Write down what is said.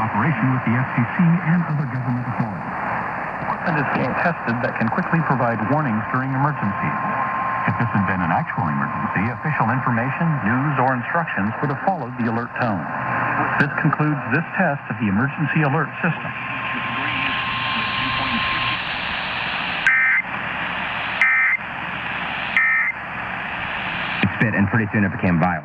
cooperation with the FCC and other government authorities. Equipment is being tested that can quickly provide warnings during emergencies. If this had been an actual emergency, official information, news, or instructions would have followed the alert tone. This concludes this test of the emergency alert system. It spit, and pretty soon it became violent.